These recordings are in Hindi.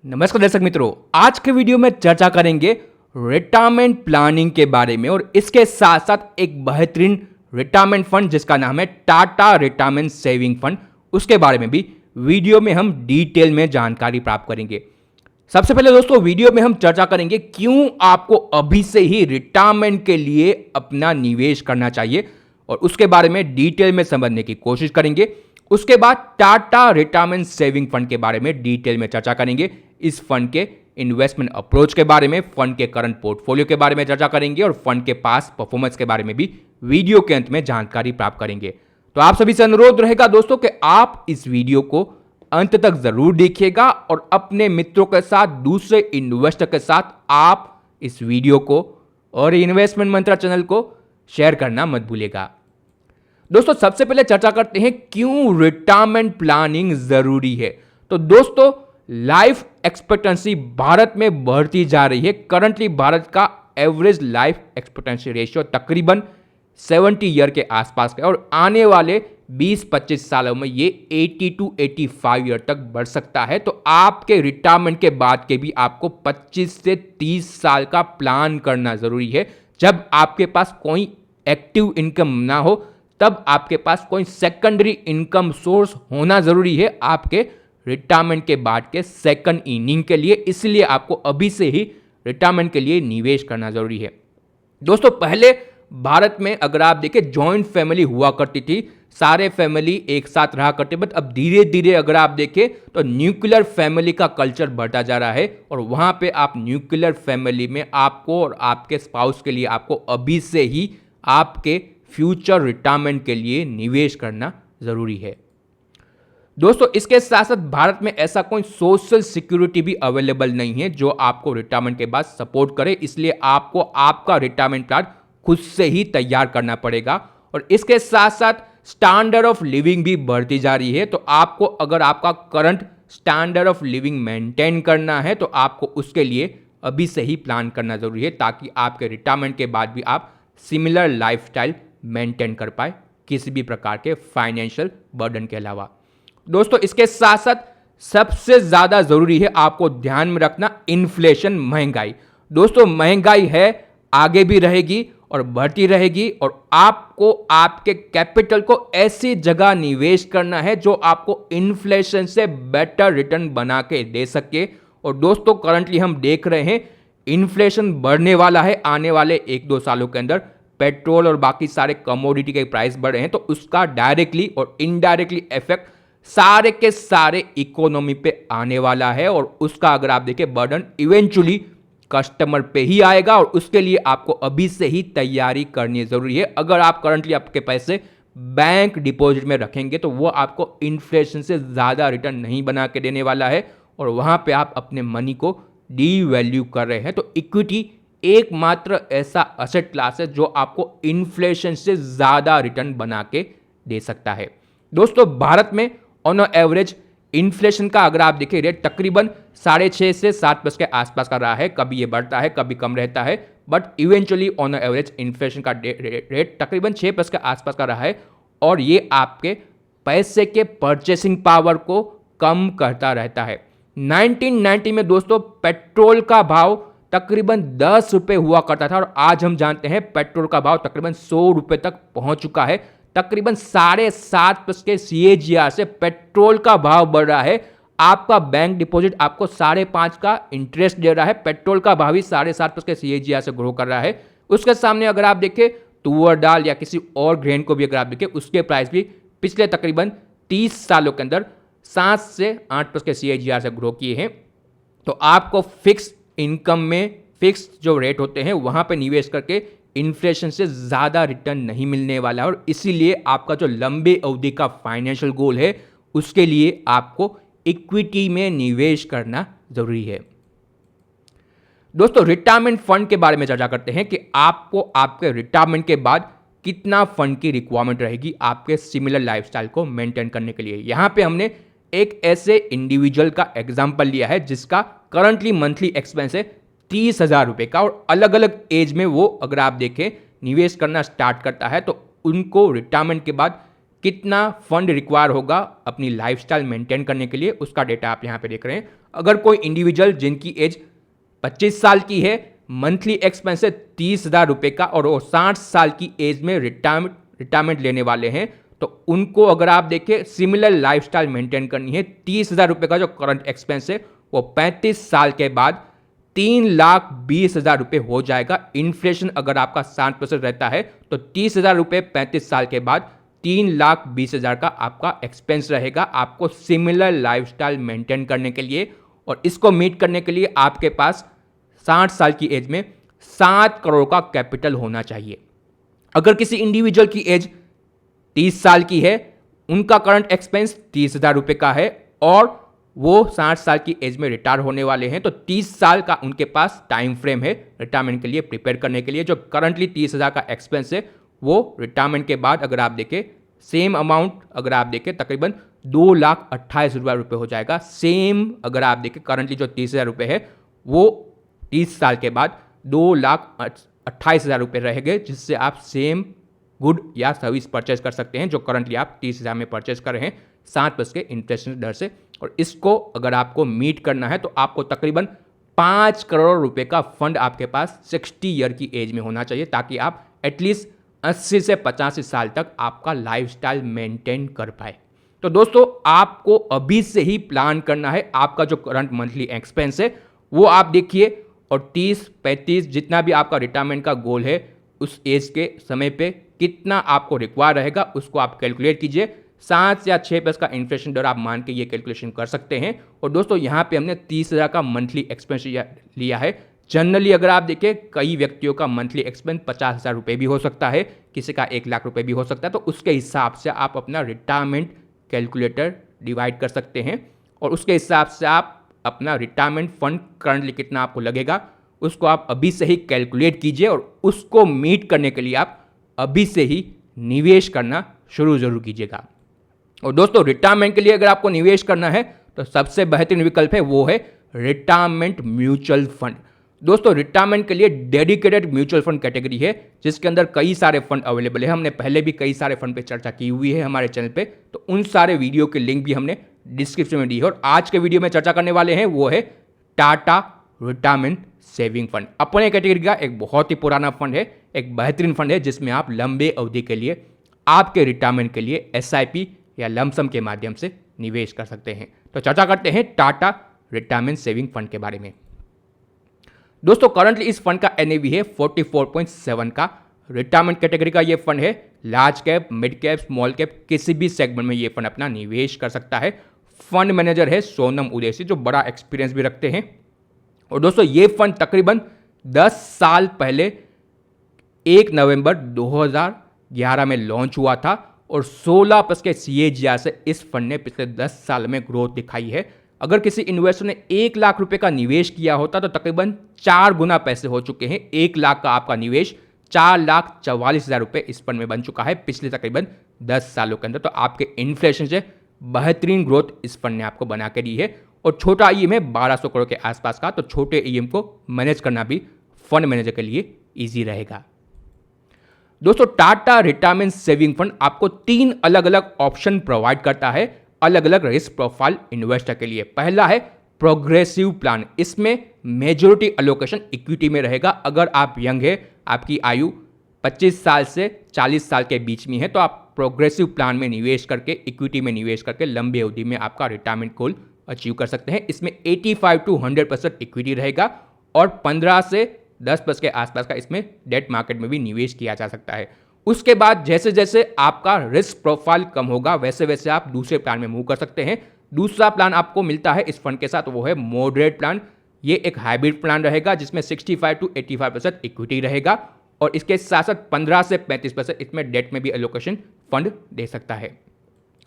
नमस्कार दर्शक मित्रों, आज के वीडियो में चर्चा करेंगे रिटायरमेंट प्लानिंग के बारे में और इसके साथ साथ एक बेहतरीन रिटायरमेंट फंड जिसका नाम है टाटा रिटायरमेंट सेविंग फंड, उसके बारे में भी वीडियो में हम डिटेल में जानकारी प्राप्त करेंगे। सबसे पहले दोस्तों वीडियो में हम चर्चा करेंगे क्यों आपको अभी से ही रिटायरमेंट के लिए अपना निवेश करना चाहिए और उसके बारे में डिटेल में समझने की कोशिश करेंगे। उसके बाद टाटा रिटायरमेंट सेविंग फंड के बारे में डिटेल में चर्चा करेंगे। इस फंड के इन्वेस्टमेंट अप्रोच के बारे में, फंड के करंट पोर्टफोलियो के बारे में चर्चा करेंगे और फंड के पास परफॉर्मेंस के बारे में भी वीडियो के अंत में जानकारी प्राप्त करेंगे। तो आप सभी से अनुरोध रहेगा दोस्तों कि आप इस वीडियो को अंत तक जरूर देखिएगा और अपने मित्रों के साथ, दूसरे इन्वेस्टर के साथ आप इस वीडियो को और इन्वेस्टमेंट मंत्रा चैनल को शेयर करना मत भूलिएगा। दोस्तों सबसे पहले चर्चा करते हैं क्यों रिटायरमेंट प्लानिंग जरूरी है। तो दोस्तों लाइफ एक्सपेक्टेंसी भारत में बढ़ती जा रही है। करंटली भारत का एवरेज लाइफ एक्सपेक्टेंसी रेशियो तकरीबन 70 ईयर के आसपास है और आने वाले 20-25 सालों में ये 80 to 85 ईयर तक बढ़ सकता है। तो आपके रिटायरमेंट के बाद के भी आपको 25 से 30 साल का प्लान करना जरूरी है। जब आपके पास कोई एक्टिव इनकम ना हो तब आपके पास कोई सेकेंडरी इनकम सोर्स होना जरूरी है आपके रिटायरमेंट के बाद के सेकंड इनिंग के लिए। इसलिए आपको अभी से ही रिटायरमेंट के लिए निवेश करना जरूरी है। दोस्तों पहले भारत में अगर आप देखें जॉइंट फैमिली हुआ करती थी, सारे फैमिली एक साथ रहा करते, बट अब धीरे धीरे अगर आप देखें तो न्यूक्लियर फैमिली का कल्चर बढ़ता जा रहा है और वहां पे आप न्यूक्लियर फैमिली में आपको और आपके स्पाउस के लिए आपको अभी से ही आपके फ्यूचर रिटायरमेंट के लिए निवेश करना जरूरी है। दोस्तों इसके साथ साथ भारत में ऐसा कोई सोशल सिक्योरिटी भी अवेलेबल नहीं है जो आपको रिटायरमेंट के बाद सपोर्ट करे, इसलिए आपको आपका रिटायरमेंट प्लान खुद से ही तैयार करना पड़ेगा। और इसके साथ साथ स्टैंडर्ड ऑफ लिविंग भी बढ़ती जा रही है, तो आपको अगर आपका current standard of living maintain करना है तो आपको उसके लिए अभी से ही प्लान करना जरूरी है ताकि आपके रिटायरमेंट के बाद भी आप सिमिलर लाइफस्टाइल मेंटेन कर पाए किसी भी प्रकार के फाइनेंशियल बर्डन के अलावा। दोस्तों इसके साथ साथ सबसे ज्यादा जरूरी है आपको ध्यान में रखना इन्फ्लेशन, महंगाई। दोस्तों महंगाई है, आगे भी रहेगी और बढ़ती रहेगी और आपको आपके कैपिटल को ऐसी जगह निवेश करना है जो आपको इन्फ्लेशन से बेटर रिटर्न बना के दे सके। और दोस्तों करंटली हम देख रहे हैं इन्फ्लेशन बढ़ने वाला है। आने वाले 1-2 सालों के अंदर पेट्रोल और बाकी सारे कमोडिटी के प्राइस बढ़ रहे हैं, तो उसका डायरेक्टली और इनडायरेक्टली इफेक्ट सारे के सारे इकोनॉमी पे आने वाला है और उसका अगर आप देखें बर्डन इवेंचुअली कस्टमर पे ही आएगा और उसके लिए आपको अभी से ही तैयारी करनी जरूरी है। अगर आप करंटली आपके पैसे बैंक डिपॉजिट में रखेंगे तो वो आपको इन्फ्लेशन से ज़्यादा रिटर्न नहीं बना के देने वाला है और वहाँ पे आप अपने मनी को डीवैल्यू कर रहे हैं। तो इक्विटी एकमात्र ऐसा एसेट क्लास है जो आपको इन्फ्लेशन से ज़्यादा रिटर्न बना के दे सकता है। दोस्तों भारत में ऑन एवरेज इन्फ्लेशन का अगर आप देखें रेट तकरीबन 6.5 से 7% के आसपास का रहा है। कभी ये बढ़ता है, कभी कम रहता है, but eventually on average inflation का रेट तकरीबन 6% के आसपास का रहा है और ये आपके पैसे के परचेसिंग पावर को कम करता रहता है। 1990 में दोस्तों पेट्रोल का भाव तकरीबन 10 रुपये हुआ करता था और आज हम जानते हैं पेट्रोल का भाव तकरीबन 100 रुपये तक पहुंच चुका है। तकरीबन 7.5% के CAGR से पेट्रोल का भाव बढ़ रहा है। आपका बैंक डिपॉजिट आपको 5.5% का इंटरेस्ट दे रहा है, पेट्रोल का भाव भी 7.5% के CAGR से ग्रो कर रहा है। उसके सामने अगर आप देखें तुअर दाल या किसी और ग्रेन को भी अगर आप देखें उसके प्राइस भी पिछले तकरीबन 30 सालों के अंदर 7 से 8% के CAGR से ग्रो किए हैं। तो आपको फिक्स इनकम में फिक्स जो रेट होते हैं वहां पे निवेश करके इन्फ्लेशन से ज़्यादा रिटर्न नहीं मिलने वाला है और इसीलिए आपका जो लंबे अवधि का फाइनेंशियल गोल है उसके लिए आपको इक्विटी में निवेश करना जरूरी है। दोस्तों रिटायरमेंट फंड के बारे में चर्चा करते हैं कि आपको आपके रिटायरमेंट के बाद कितना फंड की रिक्वायरमेंट रहेगी आपके सिमिलर लाइफस्टाइल को मेंटेन करने के लिए। यहां पे हमने एक ऐसे इंडिविजुअल का एग्जाम्पल लिया है जिसका करंटली मंथली एक्सपेंस है 30,000 रुपये का और अलग अलग एज में वो अगर आप देखें निवेश करना स्टार्ट करता है तो उनको रिटायरमेंट के बाद कितना फंड रिक्वायर होगा अपनी लाइफस्टाइल मेंटेन करने के लिए, उसका डेटा आप यहाँ पे देख रहे हैं। अगर कोई इंडिविजुअल जिनकी एज 25 साल की है, मंथली एक्सपेंस है 30,000 रुपये का, और वो 60 साल की एज में रिटायरमेंट लेने वाले हैं, तो उनको अगर आप देखें सिमिलर लाइफस्टाइल मेंटेन करनी है, 30,000 रुपये का जो करंट एक्सपेंस है वो 35 साल के बाद 3,20,000 रुपये हो जाएगा। इन्फ्लेशन अगर आपका 7% रहता है तो 30,000 रुपये 35 साल के बाद 3,20,000 का आपका एक्सपेंस रहेगा आपको सिमिलर लाइफस्टाइल मेंटेन करने के लिए। और इसको मीट करने के लिए आपके पास 60 साल की एज में 7 करोड़ का कैपिटल होना चाहिए। अगर किसी इंडिविजुअल की एज 30 साल की है, उनका करंट एक्सपेंस 30,000 रुपये का है और वो 60 साल की एज में रिटायर होने वाले हैं, तो 30 साल का उनके पास टाइम फ्रेम है रिटायरमेंट के लिए प्रिपेयर करने के लिए। जो करंटली 30,000 का एक्सपेंस है वो रिटायरमेंट के बाद अगर आप देखें सेम अमाउंट अगर आप देखें तकरीबन 2,28,000 रुपये हो जाएगा। सेम अगर आप देखें करंटली जो 30,000 रुपये है वो 30 साल के बाद 2,28,000 रुपये रहेंगे, जिससे आप सेम गुड या सर्विस परचेज कर सकते हैं जो करंटली आप 30,000 में परचेज कर रहे हैं 7% के इंफ्लेशन दर से। और इसको अगर आपको मीट करना है तो आपको तकरीबन 5 करोड़ रुपए का फंड आपके पास 60 ईयर की एज में होना चाहिए, ताकि आप एटलीस्ट 80 से 85 साल तक आपका लाइफस्टाइल मेंटेन कर पाए। तो दोस्तों आपको अभी से ही प्लान करना है, आपका जो करंट मंथली एक्सपेंस है वो आप देखिए, और 30-35 जितना भी आपका रिटायरमेंट का गोल है उस एज के समय पे कितना आपको रिक्वायर रहेगा उसको आप कैलकुलेट कीजिए। 7 या 6% का इन्फ्लेशन दर आप मान के ये कैलकुलेशन कर सकते हैं। और दोस्तों यहाँ पे हमने 30,000 का मंथली एक्सपेंस लिया है। जनरली अगर आप देखें कई व्यक्तियों का मंथली एक्सपेंस 50,000 रुपये भी हो सकता है, किसी का 1,00,000 रुपये भी हो सकता है। तो उसके हिसाब से आप अपना रिटायरमेंट कैलकुलेटर डिवाइड कर सकते हैं और उसके हिसाब से आप अपना रिटायरमेंट फंड करंटली कितना आपको लगेगा उसको आप अभी से ही कैलकुलेट कीजिए, और उसको मीट करने के लिए आप अभी से ही निवेश करना शुरू जरूर कीजिएगा। और दोस्तों रिटायरमेंट के लिए अगर आपको निवेश करना है तो सबसे बेहतरीन विकल्प है वो है रिटायरमेंट म्यूचुअल फंड। दोस्तों रिटायरमेंट के लिए डेडिकेटेड म्यूचुअल फंड कैटेगरी है जिसके अंदर कई सारे फंड अवेलेबल है। हमने पहले भी कई सारे फंड पे चर्चा की हुई है हमारे चैनल पे, तो उन सारे वीडियो के लिंक भी हमने डिस्क्रिप्शन में दी है। और आज के वीडियो में चर्चा करने वाले हैं वो है टाटा रिटायरमेंट सेविंग फंड। अपने कैटेगरी का एक बहुत ही पुराना फंड है, एक बेहतरीन फंड है जिसमें आप लंबे अवधि के लिए आपके रिटायरमेंट के लिए SIP या लमसम के माध्यम से निवेश कर सकते हैं। तो चर्चा करते हैं टाटा रिटायरमेंट सेविंग फंड के बारे में। दोस्तों करंटली इस फंड का NAV है 44.7 का। रिटायरमेंट कैटेगरी का ये फंड है। Large cap, mid cap, small cap किसी भी सेगमेंट में ये फंड अपना निवेश कर सकता है। फंड मैनेजर है सोनम उदेसी जो बड़ा एक्सपीरियंस भी रखते हैं। और दोस्तों ये फंड तकरीबन 10 साल पहले 1 नवंबर 2011 में लॉन्च हुआ था और 16% के CAGR से इस फंड ने पिछले 10 साल में ग्रोथ दिखाई है। अगर किसी इन्वेस्टर ने 1,00,000 रुपए का निवेश किया होता तो तकरीबन 4 गुना पैसे हो चुके हैं। 1,00,000 का आपका निवेश 4,44,000 रुपये इस फंड में बन चुका है पिछले तकरीबन 10 सालों के अंदर। तो आपके इन्फ्लेशन से बेहतरीन ग्रोथ इस फंड ने आपको बना के दी है। और छोटा EM है 1,200 करोड़ के आसपास का, तो छोटे EM को मैनेज करना भी फंड मैनेजर के लिए ईजी रहेगा। दोस्तों टाटा रिटायरमेंट सेविंग फंड आपको 3 अलग अलग ऑप्शन प्रोवाइड करता है अलग अलग रिस्क प्रोफाइल इन्वेस्टर के लिए। पहला है प्रोग्रेसिव प्लान, इसमें मेजॉरिटी अलोकेशन इक्विटी में रहेगा। अगर आप यंग है, आपकी आयु 25 साल से 40 साल के बीच में है, तो आप प्रोग्रेसिव प्लान में निवेश करके, इक्विटी में निवेश करके लंबी अवधि में आपका रिटायरमेंट गोल अचीव कर सकते हैं। इसमें 85 to 100% इक्विटी रहेगा और 15 से 10% के आसपास का इसमें डेट मार्केट में भी निवेश किया जा सकता है। उसके बाद जैसे जैसे आपका रिस्क प्रोफाइल कम होगा वैसे वैसे आप दूसरे प्लान में मूव कर सकते हैं। दूसरा प्लान आपको मिलता है इस फंड के साथ, वो है मॉडरेट प्लान। ये एक हाइब्रिड प्लान रहेगा जिसमें 65 to 85% इक्विटी रहेगा और इसके साथ साथ 15 से 35% इसमें डेट में भी एलोकेशन फंड दे सकता है।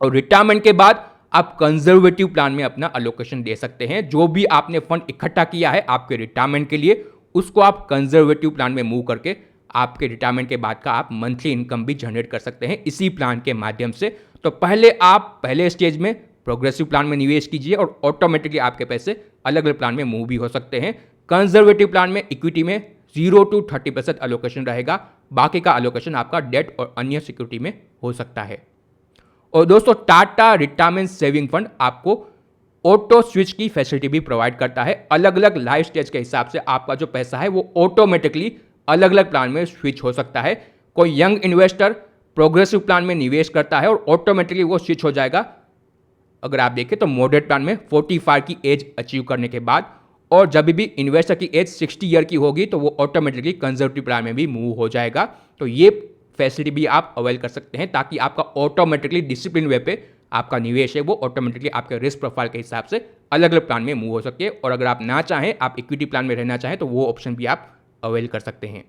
और रिटायरमेंट के बाद आप कंजर्वेटिव प्लान में अपना एलोकेशन दे सकते हैं। जो भी आपने फंड इकट्ठा किया है आपके रिटायरमेंट के लिए, उसको आप कंजर्वेटिव प्लान में मूव करके आपके रिटायरमेंट के बाद का आप मंथली इनकम भी जनरेट कर सकते हैं इसी प्लान के माध्यम से। तो पहले आप पहले स्टेज में प्रोग्रेसिव प्लान में निवेश कीजिए और ऑटोमेटिकली आपके पैसे अलग अलग प्लान में मूव भी हो सकते हैं। कंजर्वेटिव प्लान में इक्विटी में 0 to 30% एलोकेशन रहेगा, बाकी का एलोकेशन आपका डेट और अन्य सिक्योरिटी में हो सकता है। और दोस्तों टाटा रिटायरमेंट सेविंग फंड आपको ऑटो स्विच की फैसिलिटी भी प्रोवाइड करता है। अलग अलग लाइफ स्टेज के हिसाब से आपका जो पैसा है वो ऑटोमेटिकली अलग अलग प्लान में स्विच हो सकता है। कोई यंग इन्वेस्टर प्रोग्रेसिव प्लान में निवेश करता है और ऑटोमेटिकली वो स्विच हो जाएगा, अगर आप देखें तो मॉडरेट प्लान में 45 की एज अचीव करने के बाद, और जब भी इन्वेस्टर की एज 60 ईयर की होगी तो वो ऑटोमेटिकली कंजर्वेटिव प्लान में भी मूव हो जाएगा। तो ये फैसिलिटी भी आप अवेल कर सकते हैं ताकि आपका ऑटोमेटिकली डिसिप्लिन वे पे आपका निवेश है वो ऑटोमेटिकली आपके रिस्क प्रोफाइल के हिसाब से अलग अलग प्लान में मूव हो सके। और अगर आप ना चाहें, आप इक्विटी प्लान में रहना चाहें, तो वो ऑप्शन भी आप अवेल कर सकते हैं।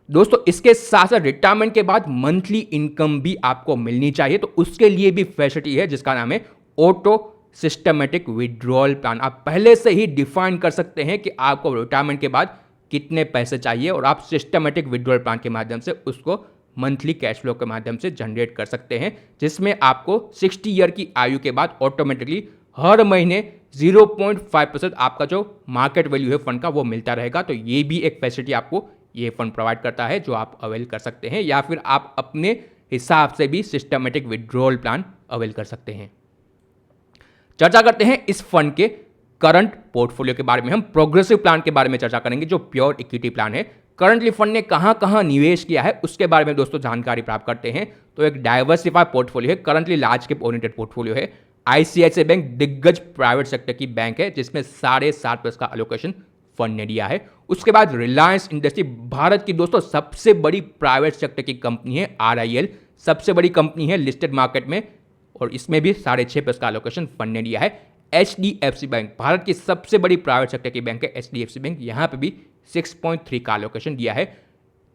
दोस्तों इसके साथ साथ रिटायरमेंट के बाद मंथली इनकम भी आपको मिलनी चाहिए, तो उसके लिए भी फैसिलिटी है जिसका नाम है ऑटो सिस्टमेटिक विड्रॉल प्लान। आप पहले से ही डिफाइन कर सकते हैं कि आपको रिटायरमेंट के बाद कितने पैसे चाहिए और आप सिस्टमेटिक विड्रॉल प्लान के माध्यम से उसको मंथली कैश फ्लो के माध्यम से जनरेट कर सकते हैं, जिसमें आपको 60 ईयर की आयु के बाद ऑटोमेटिकली हर महीने 0.5% आपका जो मार्केट वैल्यू है फंड का वो मिलता रहेगा। तो ये भी एक फैसिलिटी आपको ये फंड प्रोवाइड करता है जो आप अवेल कर सकते हैं, या फिर आप अपने हिसाब से भी सिस्टमेटिक विड्रॉल प्लान अवेल कर सकते हैं। चर्चा करते हैं इस फंड के करंट पोर्टफोलियो के बारे में। हम प्रोग्रेसिव प्लान के बारे में चर्चा करेंगे जो प्योर इक्विटी प्लान है। करंटली फंड ने कहां कहां निवेश किया है उसके बारे में दोस्तों जानकारी प्राप्त करते हैं। तो एक डाइवर्सिफाइड पोर्टफोलियो है, currently large cap oriented portfolio है। आईसीआईसीआई बैंक दिग्गज प्राइवेट सेक्टर की बैंक है जिसमें 7.5% का एलोकेशन फंड ने दिया है। उसके बाद रिलायंस इंडस्ट्री भारत की दोस्तों सबसे बड़ी प्राइवेट सेक्टर की कंपनी है। आरआईएल सबसे बड़ी कंपनी है लिस्टेड मार्केट में और इसमें भी 6.5% का एलोकेशन फंड ने दिया है। एचडीएफसी बैंक भारत की सबसे बड़ी प्राइवेट सेक्टर की बैंक है एचडीएफसी बैंक, यहाँ पे भी 6.3 का एलोकेशन दिया है।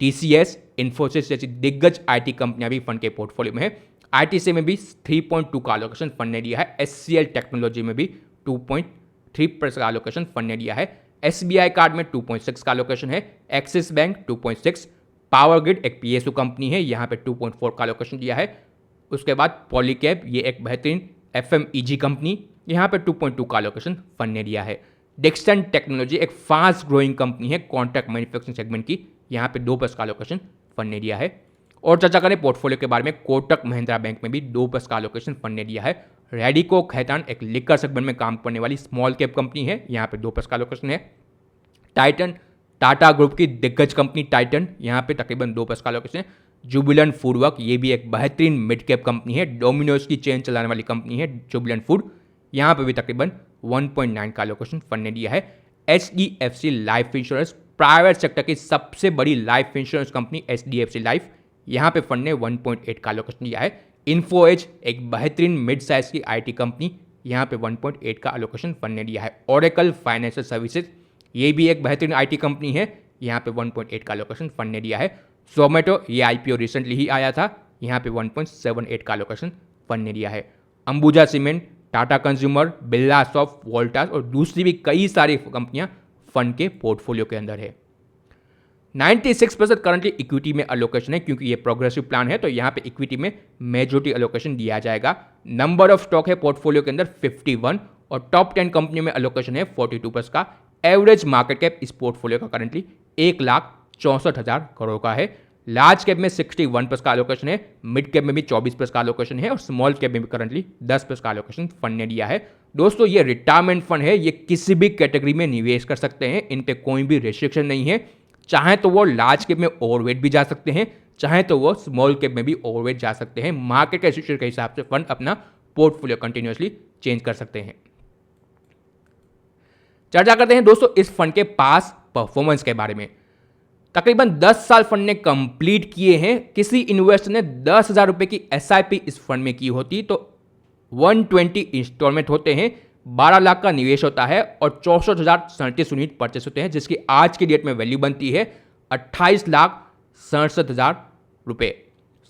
टीसीएस, इन्फोसिस जैसी दिग्गज आईटी कंपनियां भी फंड के पोर्टफोलियो में है। आईटीसी में भी 3.2 का एलोकेशन फंड ने दिया है। एचसीएल टेक्नोलॉजी में भी 2.3% का एलोकेशन फंड ने दिया है। एसबीआई कार्ड में 2.6 का एलोकेशन है। एक्सिस बैंक 2.6, पावर ग्रिड एक पीएसयू कंपनी है, यहाँ पे 2.4 का एलोकेशन दिया है। उसके बाद पॉलीकैब ये एक बेहतरीन एफएमईजी कंपनी, यहाँ पे 2.2 का एलोकेशन फंड ने दिया है। डिक्सन टेक्नोलॉजी एक फास्ट ग्रोइंग कंपनी है कॉन्ट्रैक्ट मैन्युफैक्चरिंग सेगमेंट की, यहाँ पे 2% का एलोकेशन फंड ने दिया है। और चर्चा करें पोर्टफोलियो के बारे में, कोटक महिंद्रा बैंक में भी 2% का एलोकेशन फंड ने दिया है। रेडिको खैतान एक लिकर सेगमेंट में काम करने वाली स्मॉल कैप कंपनी है, यहाँ पे 2% का एलोकेशन है। टाइटन टाटा ग्रुप की दिग्गज कंपनी टाइटन, यहाँ पे तकरीबन 2% का एलोकेशन है। जुबिलेंट फूड वर्क ये भी एक बेहतरीन मिड कैप कंपनी है, डोमिनोज की चेन चलाने वाली कंपनी है जुबिलेंट फूड, यहाँ पे भी तकरीबन 1.9 का एलोकेशन फंड ने दिया है। HDFC life insurance private sector की सबसे बड़ी life insurance company HDFC life, यहाँ पे फंड ने 1.8 का एलोकेशन दिया है। इन्फोएज एक बेहतरीन मिड साइज की आईटी कंपनी, यहाँ पे 1.8 का एलोकेशन फंड ने दिया है। ओरेकल फाइनेंशियल सर्विसेज ये भी एक बेहतरीन आईटी कंपनी है, यहाँ पे 1.8 का एलोकेशन फंड ने दिया है। जोमेटो ये आईपीओ रिसेंटली ही आया था, यहाँ पे 1.78 का एलोकेशन फंड ने दिया है। Ambuja cement, Tata consumer, Birla soft, Voltas और दूसरी भी कई सारी कंपनियां फंड के पोर्टफोलियो के अंदर है। 96% करंटली इक्विटी में एलोकेशन है, क्योंकि ये प्रोग्रेसिव प्लान है तो यहाँ पे इक्विटी में मेजॉरिटी एलोकेशन दिया जाएगा। नंबर ऑफ स्टॉक है पोर्टफोलियो के अंदर 51 और टॉप 10 कंपनियों में एलोकेशन है 42% का। एवरेज मार्केट कैप इस पोर्टफोलियो का करंटली 1,64,000 करोड़ का है। लार्ज कैप में 61% का एलोकेशन है, मिड कैप में भी 24% का एलोकेशन है और स्मॉल कैप में भी करंटली 10% का एलोकेशन फंड ने दिया है। दोस्तों ये रिटायरमेंट फंड है, ये किसी भी कैटेगरी में निवेश कर सकते हैं, इन पे कोई भी रेस्ट्रिक्शन नहीं है। चाहे तो वो लार्ज कैप में ओवरवेट भी जा सकते हैं, चाहे तो वो स्मॉल कैप में भी ओवरवेट जा सकते हैं। मार्केट के सिचुएशन के हिसाब से फंड अपना पोर्टफोलियो कंटिन्यूअसली चेंज कर सकते हैं। चर्चा करते हैं दोस्तों इस फंड के पास परफॉर्मेंस के बारे में। तकरीबन 10 साल फंड ने कंप्लीट किए हैं। किसी इन्वेस्टर ने 10,000 रुपए की एसआईपी इस फंड में की होती तो 120 इंस्टॉलमेंट होते हैं, 12 लाख का निवेश होता है और 64,037 यूनिट परचेस होते हैं, जिसकी आज की डेट में वैल्यू बनती है 28,67,000 रुपए।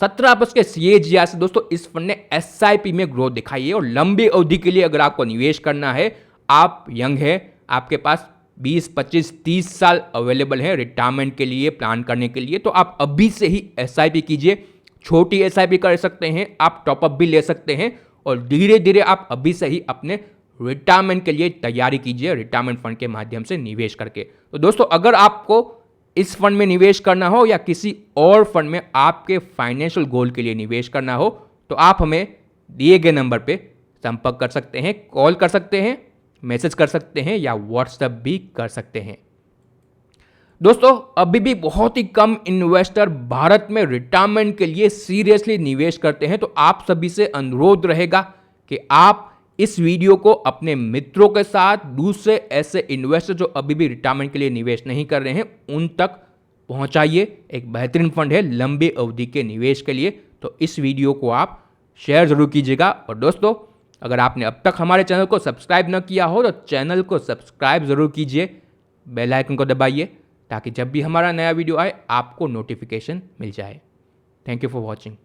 17% के CAGR से दोस्तों इस फंड ने एसआईपी में ग्रोथ दिखाई है। और लंबी अवधि के लिए अगर आपको निवेश करना है, आप यंग है, आपके पास 20, 25, 30 साल अवेलेबल है रिटायरमेंट के लिए प्लान करने के लिए, तो आप अभी से ही एसआईपी कीजिए। छोटी एसआईपी कर सकते हैं, आप टॉपअप भी ले सकते हैं और धीरे धीरे आप अभी से ही अपने रिटायरमेंट के लिए तैयारी कीजिए रिटायरमेंट फंड के माध्यम से निवेश करके। तो दोस्तों अगर आपको इस फंड में निवेश करना हो या किसी और फंड में आपके फाइनेंशियल गोल के लिए निवेश करना हो तो आप हमें दिए गए नंबर पे संपर्क कर सकते हैं, कॉल कर सकते हैं, मैसेज कर सकते हैं या व्हाट्सएप भी कर सकते हैं। दोस्तों, अभी भी बहुत ही कम इन्वेस्टर भारत में रिटायरमेंट के लिए सीरियसली निवेश करते हैं, तो आप सभी से अनुरोध रहेगा कि आप इस वीडियो को अपने मित्रों के साथ, दूसरे ऐसे इन्वेस्टर जो अभी भी रिटायरमेंट के लिए निवेश नहीं कर रहे हैं, उन तक पहुंचाइए। एक बेहतरीन फंड है लंबी अवधि के निवेश के लिए, तो इस वीडियो को आप शेयर जरूर कीजिएगा। और दोस्तों, अगर आपने अब तक हमारे चैनल को सब्सक्राइब न किया हो तो चैनल को सब्सक्राइब जरूर कीजिए, बेल आइकन को दबाइए ताकि जब भी हमारा नया वीडियो आए आपको नोटिफिकेशन मिल जाए। Thank you for watching.